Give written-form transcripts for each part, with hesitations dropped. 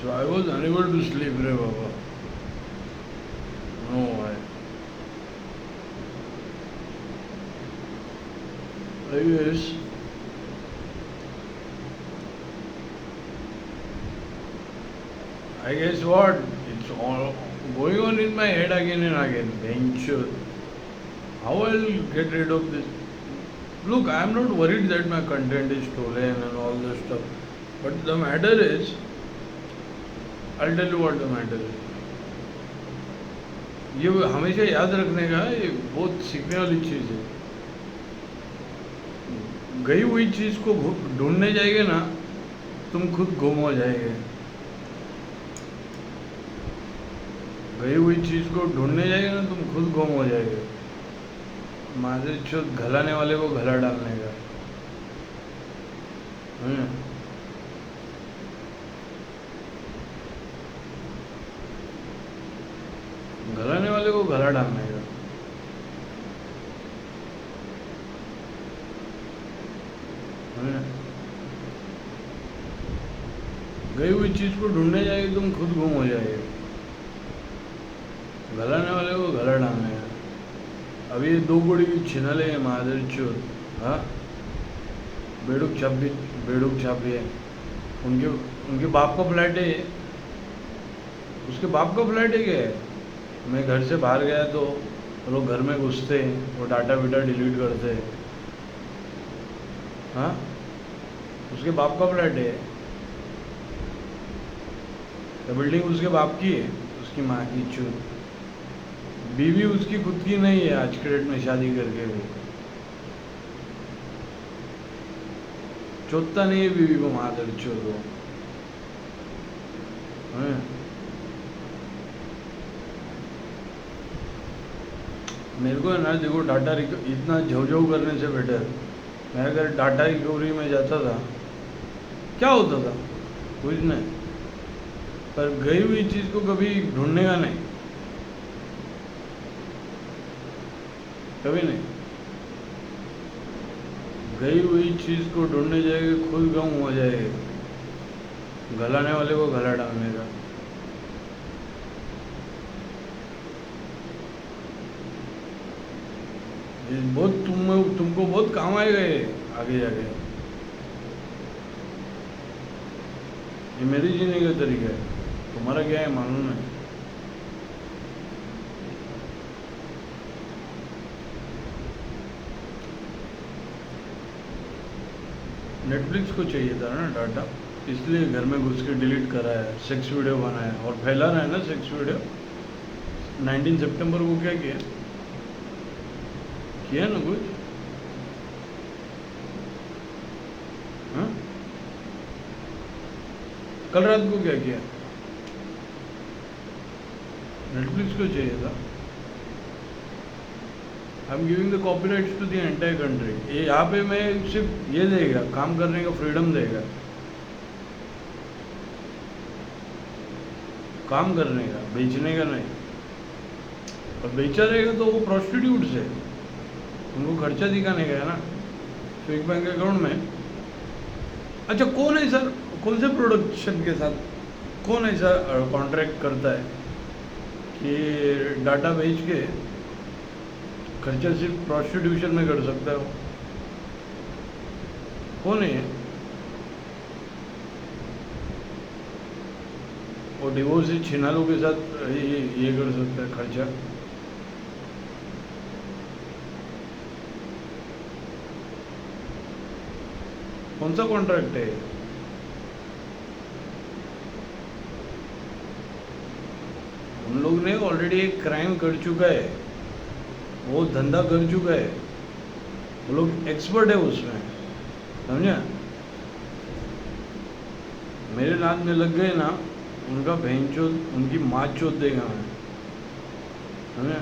So I was unable to sleep, re Baba. No, I guess what? It's all going on in my head again and again. Venture. How I'll get rid of this? Look, I'm not worried that my content is stolen and all this stuff. But the matter is, I'll tell you what the matter is. ये हमेशा याद रखने का, ये बहुत सीखने वाली चीज़ है. गई हुई चीज़ को ढूंढने जाएंगे ना, तुम खुद गुम हो जाएंगे. गई हुई चीज़ को ढूंढने जाएंगे ना, तुम खुद गुम हो जाएंगे. मादर चौथ घलाने वाले को घला डालने का. घलाने वाले को घला डालने का. गई हुई चीज़ को ढूंढने जाएगी, तुम खुद गुम हो जाएगे. घलाने वाले को घला डालने का. अभी ये 2 गोड़ी छिनाले हैं मादर चौथ. हाँ, बेड़ुक छापी है. उनके बाप का फ्लैट है ये. उसके बाप का फ्लैट है क्या? मैं घर से बाहर गया तो वो लोग घर में घुसते हैं, वो डाटा वीटा डिलीट करते हैं. हाँ, उसके बाप का फ्लैट है. तो बिल्डिंग उसके बाप की है, उसकी माँ की चूत. बीवी उसकी खुद की नहीं है आज के डेट में शादी करके भी. चोतता नहीं है बीवी को मादर चोत को. मेरे को है ना, देखो डाटा इतना झव करने से बेटर मैं अगर डाटा रिकवरी में जाता था, क्या होता था? कुछ नहीं. पर गई हुई चीज़ को कभी ढूंढने का नहीं, कभी नहीं. गई हुई चीज़ को ढूंढने जाएगी, खुद गम हो जाएगी. घलाने वाले को घला डालने का. ये बहुत तुमको बहुत काम आएगा ये आगे जाके. ये मेरी जीने का तरीका है, तुम्हारा क्या है मालूम नहीं. नेटफ्लिक्स को चाहिए था ना डाटा, इसलिए घर में घुस के डिलीट करा है. सेक्स वीडियो बनाया और फैला रहा है ना सेक्स वीडियो. 19 सितंबर को क्या किया ना कुछ. हाँ, कल रात को क्या किया? नेटफ्लिक्स को चाहिए था. I am giving the copyrights to the entire country. ये यहाँ पे मैं सिर्फ ये देगा, काम करने का फ्रीडम देगा, काम करने का, बेचने का नहीं. और बेचा रहेगा तो वो प्रोस्टिट्यूट्स है, उनको खर्चा दिखाने का है ना. तो एक बैंक अकाउंट में. अच्छा, कौन है सर, कौन से प्रोडक्शन के साथ कौन ऐसा कॉन्ट्रैक्ट करता है कि डाटा बेच के खर्चा सिर्फ प्रोस्टिट्यूशन में कर सकता है? वो कौन है? वो डिवोर्सी छिनालों के साथ ये कर सकता है खर्चा. कौन सा कॉन्ट्रैक्ट है? उन लोग ने ऑलरेडी एक क्राइम कर चुका है, वो धंधा कर चुका है, वो लोग एक्सपर्ट है उसमें, समझा. मेरे नाद में लग गए ना, उनका बहन चोद, उनकी माँ चोद देगा मैं, समझा.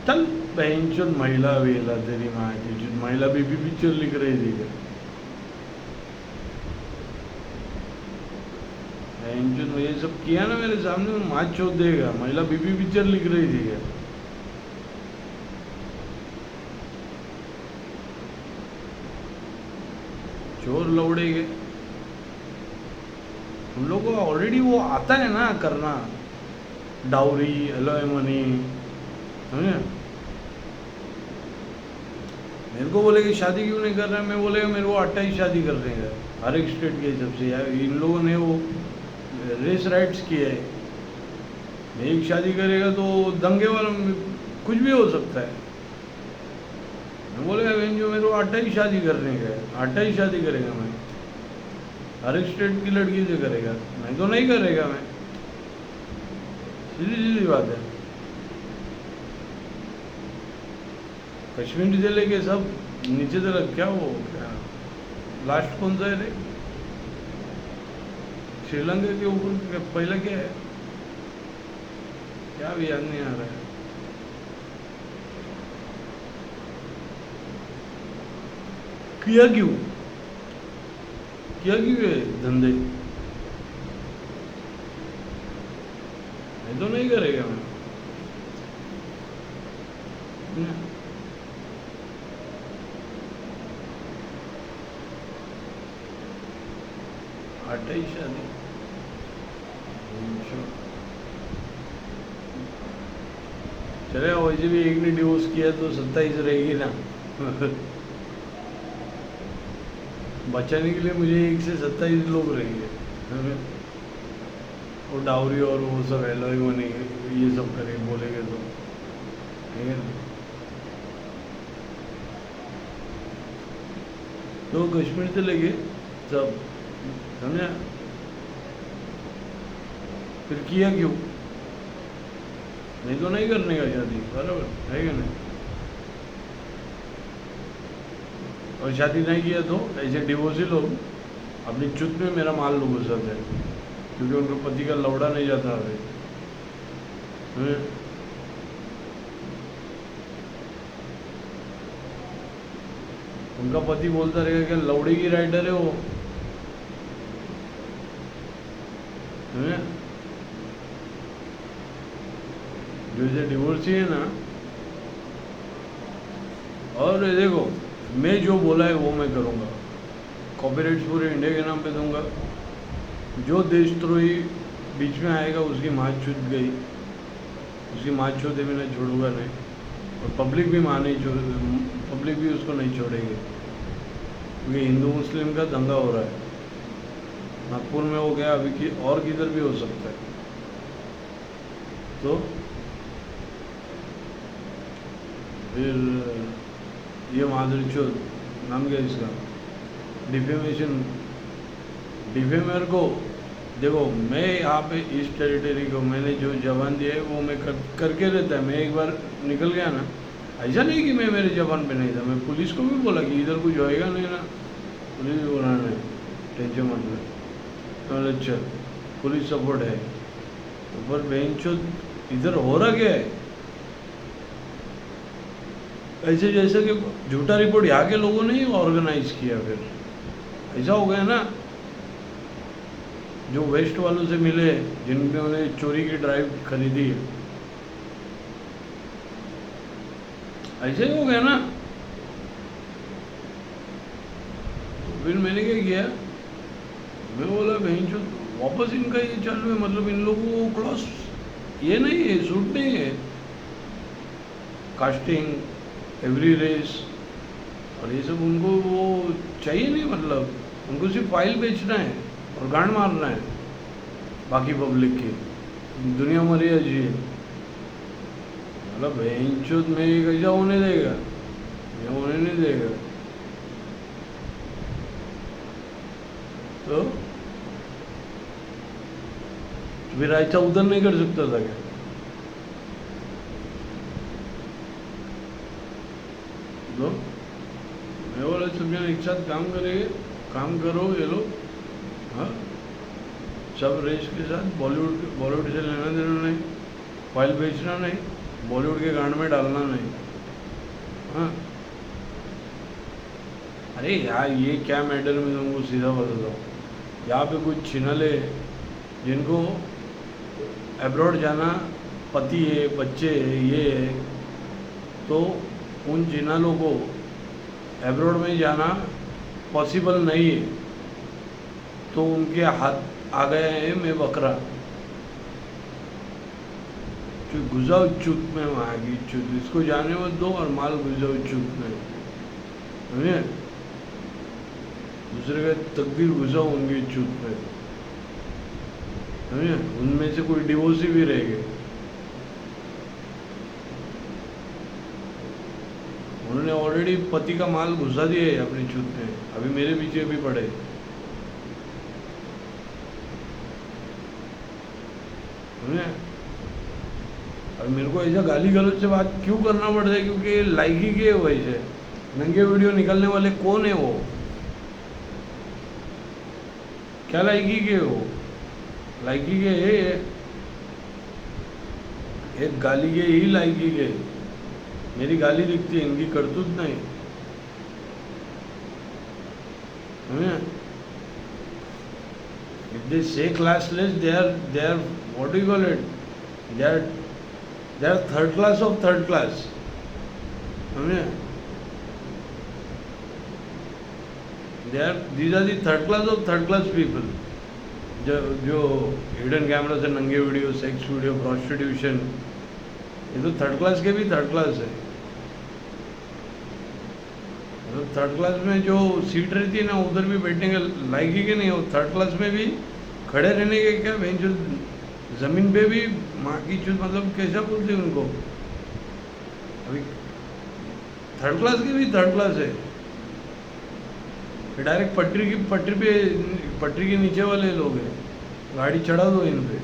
चल बहन चोद महिला वेला तेरी माँ की चोद. महिला बीबी पिक्चर लिख रही थी क्या? बहन चोद ये सब किया ना मेरे सामने, माँ चोद देगा. महिला बीबी पिक्चर लिख रही थी क्या? चोर लौड़े के. उन लोगों को ऑलरेडी वो आता है ना करना, डाउरी, एलोमनी, समझे। मेरे को बोले कि शादी क्यों नहीं कर रहे हैं, मैं बोलेगा मेरे को 28 शादी कर रहे हैं हर एक स्टेट के हिसाब से। यार इन लोगों ने वो रेस राइट्स किए है, एक शादी करेगा तो दंगे वाला कुछ भी हो सकता है। मैं बोलेगा बहन जो मेरे को 28 शादी करने का है, 28 शादी करेगा मैं, हर एक स्टेट की लड़की से करेगा, मैं तो नहीं करेगा। मैं सीधी सीधी बात है। कश्मीर से लेके सब नीचे तक क्या वो क्या लास्ट कौन सा है रे, श्रीलंका के ऊपर पहला क्या है, क्या भी याद नहीं आ रहा है। किया क्यों है धंधे, मैं तो नहीं करेगा मैं। 28 शादी, चले वैसे भी एक ने डिवोर्स किया तो 27 रहेगी ना। बचाने के लिए मुझे 1 से 27 लोग रहेंगे, वो डाउरी और वो सब एलोई बनेंगे, ये सब करें बोलेंगे तो, ठीक है ना। तो कश्मीर से लेके सब, समझा। फिर किया क्यों, नहीं तो नहीं करने का शादी, बराबर है क्या नहीं। और शादी नहीं किया तो ऐसे डिवोर्सी लोग अपनी चुत में मेरा माल लोग घुसाते हैं, क्योंकि उनको पति का लौड़ा नहीं जाता है। उनका पति बोलता रहेगा कि लौड़ी की राइडर है वो, जो इसे डिवोर्सी है ना। और ये देखो, मैं जो बोला है वो मैं करूँगा, कॉपीराइट्स पूरे इंडिया के नाम पे दूंगा। जो देशद्रोही बीच में आएगा उसकी माँ छूट गई, उसकी माँ छोड़े बिना छोड़ूंगा नहीं, और पब्लिक भी माँ नहीं छोड़, पब्लिक भी उसको नहीं छोड़ेगी, क्योंकि हिंदू मुस्लिम का दंगा हो रहा है। नागपुर में हो गया, अभी और किधर भी हो सकता है। तो फिर ये माधुरी चौथ नाम क्या इसका, डिफेमेशन, डिफेमर को देखो, मैं यहाँ पे इस टेरिटरी को मैंने जो जबान दिया है वो मैं करके रहता है। मैं एक बार निकल गया ना, ऐसा नहीं कि मैं मेरे जबान पे नहीं था, मैं पुलिस को भी बोला कि इधर कुछ होएगा नहीं ना, पुलिस भी बोला नहीं टेंशन मत ले, तो अच्छा पुलिस सपोर्ट है। तो पर बेंचो इधर हो रहा क्या है, ऐसे जैसे कि झूठा रिपोर्ट यहाँ के लोगों ने ही ऑर्गेनाइज किया, फिर ऐसा हो गया ना। जो वेस्ट वालों से मिले, जिन्होंने चोरी की ड्राइव खरीदी, ऐसे ही हो गया ना। तो फिर मैंने क्या किया, मैं बोला बहन चो वापस इनका ये चालू है, मतलब इन लोगों को क्लॉस ये नहीं है, सूट नहीं है, कास्टिंग एवरी रेस और ये सब उनको वो चाहिए नहीं, मतलब उनको सिर्फ फाइल बेचना है और गांड मारना है बाकी पब्लिक की, दुनिया मरी जी। मतलब बेंचोद में कैसा होने देगा, ये होने नहीं देगा। तो फिर ऐसा उधर नहीं कर सकता था क्या, तो मैं बोला सब जन एक साथ काम करेंगे, काम करो ये लोग, हाँ सब रेस के साथ। बॉलीवुड से लेना देना नहीं, फाइल बेचना नहीं, बॉलीवुड के गांड में डालना नहीं। हाँ अरे यार ये क्या मैटर में तुमको सीधा बताता हूँ, यहाँ पे कुछ छिनाले जिनको एब्रॉड जाना पति है, बच्चे है, ये है, तो उन जिनालों को एब्रॉड में जाना पॉसिबल नहीं है, तो उनके आ गया है मैं बकरा, जो गुजाओ चूत में वहाँ की चूत, इसको जाने मत दो और माल गुजाओ चूत में, समझे? दूसरे का तकदीर गुजाओ उनकी चूत में, समझे? उनमें से कोई डिवोर्सी भी रहेगी, उन्होंने ऑलरेडी पति का माल घुसा दिया है अपनी चूत में, अभी मेरे पीछे भी पड़े, समझे? अब मेरे को ऐसा गाली गलौज से बात क्यों करना पड़ता है? क्योंकि लाइकी के वैसे नंगे वीडियो निकलने वाले कौन है वो? क्या लाइकी के हो? लाइकी के है ये, एक गाली के ही लाइकी के, मेरी गाली दिखती है, इनकी करतूत नहीं, समझे? If they say classless, they are what do you call it? They are third class of third class, समझे? These are the third class of third class people. जो हिडन कैमरा से नंगे वीडियो, सेक्स वीडियो, प्रोस्टिट्यूशन, ये तो third class के भी third class है। तो थर्ड क्लास में जो सीट रहती है ना, उधर भी बैठने के लायक ही के नहीं हो, थर्ड क्लास में भी खड़े रहने के क्या बहन जो ज़मीन पे भी माँ की चूत, मतलब कैसा बोलते हैं उनको? अभी थर्ड क्लास के भी थर्ड क्लास है, डायरेक्ट पटरी के नीचे वाले लोग हैं, गाड़ी चढ़ा दो इन पे,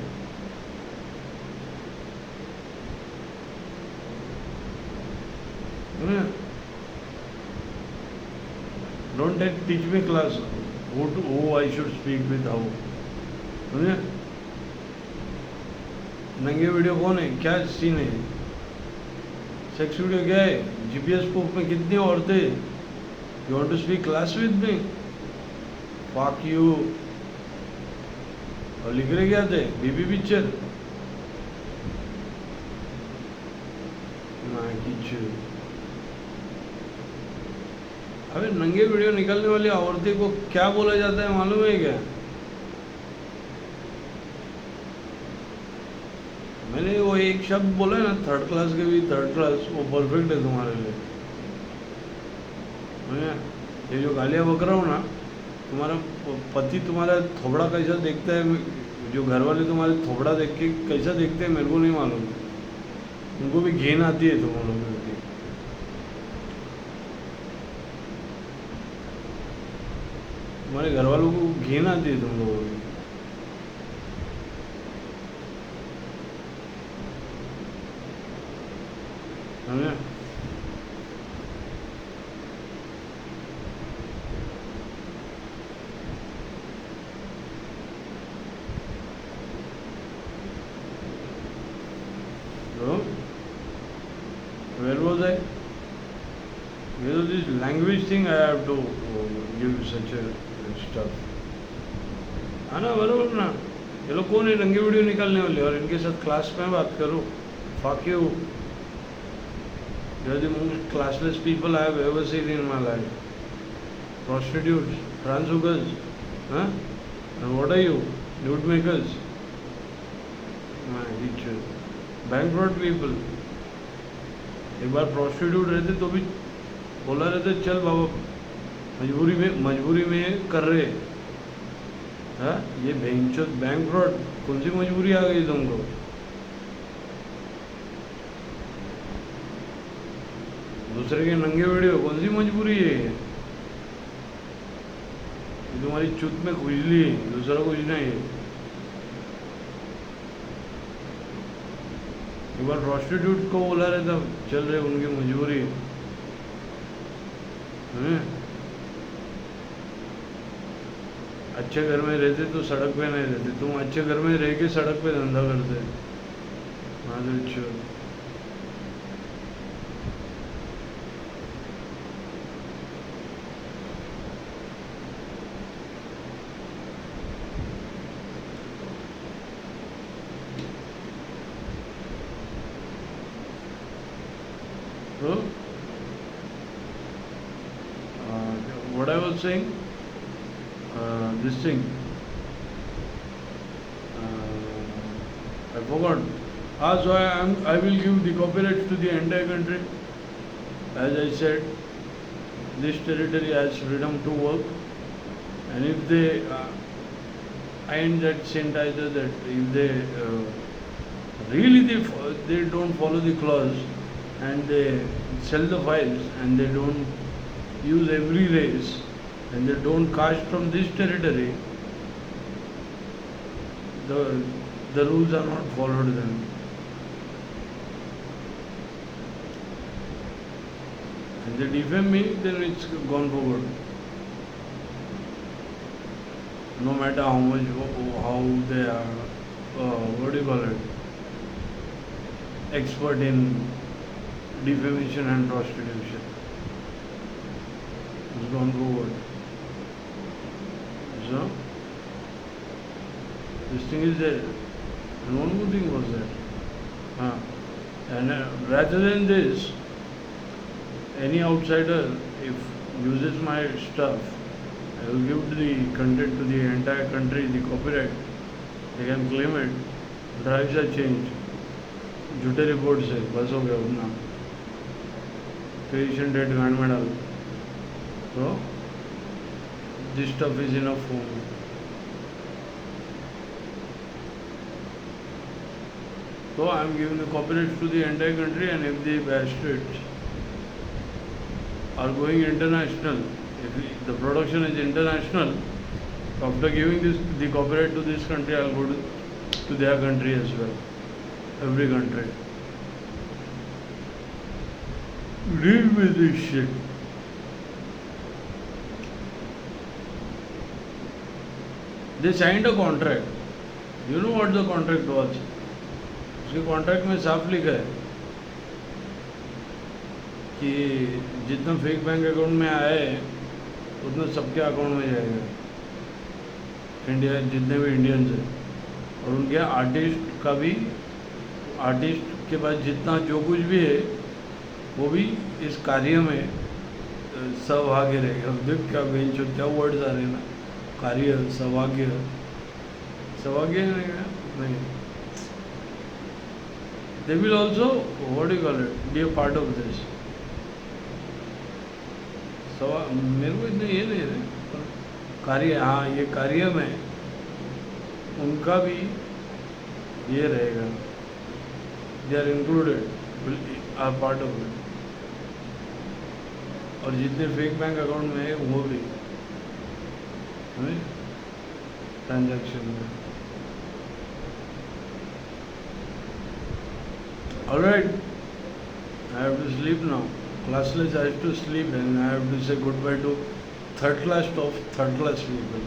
don't teach me class who I should speak with how, समझे? नंगे वीडियो कौन है? क्या सीन है? सेक्स वीडियो क्या है? जीपीएस प्रूफ में कितनी औरतें? You want to speak class with me? Fuck you. और लिख रहे क्या थे? बीबी पिक्चर ना किच। अबे नंगे वीडियो निकलने वाली औरतें को क्या बोला जाता है मालूम है क्या? मैंने वो एक शब्द बोला है ना, थर्ड क्लास के भी थर्ड क्लास, वो परफेक्ट है तुम्हारे लिए। ये जो गालियाँ बक रहा हूँ ना, तुम्हारा पति तुम्हारा थोबड़ा कैसा देखता है, जो घर वाले तुम्हारे थोबड़ा देख के कैसा देखते हैं मेरे को नहीं मालूम, उनको भी घिन आती है तुम लोगों की। तुम्हारे घर वालों को घिन आती है तुम लोगों की। समझे? तो where was I? This language thing I have to give such a stuff, है ना? बरोबर ना? ये लोग कौन है नंगे वीडियो निकालने वाले और इनके साथ क्लास में बात करो? Fuck you. They are the most classless people I have ever seen in my life. Prostitutes, trans hookers, huh? And what are you? Nude makers? My teacher. Bankrupt people. एक बार prostitute रहते तो भी बोला रहते चल बाबा, मजबूरी में कर रहे, हाँ? ये बेंचोद bankrupt, कौन सी मजबूरी आ गई तुमको? दूसरे के नंगे वीडियो, कौन सी मजबूरी है ये? तुम्हारी चुत में खुजली, दूसरा कुछ नहीं है। एक बार प्रोस्टिट्यूट को बोला रहता चल रहे, उनकी मजबूरी है। अच्छे घर में रहते तो सड़क पे नहीं रहते, तुम अच्छे घर में रह के सड़क पे धंधा करते। माधुर So, what I was saying, this thing, I forgot. So I will give the copyright to the entire country. As I said, this territory has freedom to work, and if they find that sentence that if they really they don't follow the clause and they sell the files and they don't use every race and they don't cast from this territory, the rules are not followed then. And they defame me, then it's gone forward. No matter how much, how they are, what do you call it, expert in defamation and prostitution. It's gone forward. So, this thing is there. And one more thing was there. And rather than this, any outsider, if uses my stuff, I will give the content to the entire country, the copyright. They can claim it. Drives are changed. झूठे report से बस हो गया अपना creation date गांड में डाल तो this stuff is enough for me. So I am giving the copyright to the entire country, and if the bastards are going international, if the production is international, after giving the copyright to this country, I will go to their country as well. Every country. Deal with this shit. They signed a contract. You know what the contract was? उसके contract में साफ लिखा है कि जितना fake bank account में आया है उतना सबके अकाउंट में जाएगा, इंडिया जितने भी इंडियंस हैं, और उनके आर्टिस्ट का भी, आर्टिस्ट के पास जितना जो कुछ भी है वो भी इस कार्य में सहभागी रहेगा. देख क्या बेंच क्या वर्ड्स आ रहे हैं ना, कार्य सहभाग्य नहीं. They will also, what do you call it, be a part of this. So मेरे को इतना ये नहीं है कार्य, हाँ ये कार्य में उनका भी ये रहेगा. They are included, are part of it. और जितने फेक बैंक अकाउंट में है वो भी ट्रांजैक्शन में. Alright, I have to sleep now. Classless, I have to sleep, and I have to say goodbye to third class of third class people.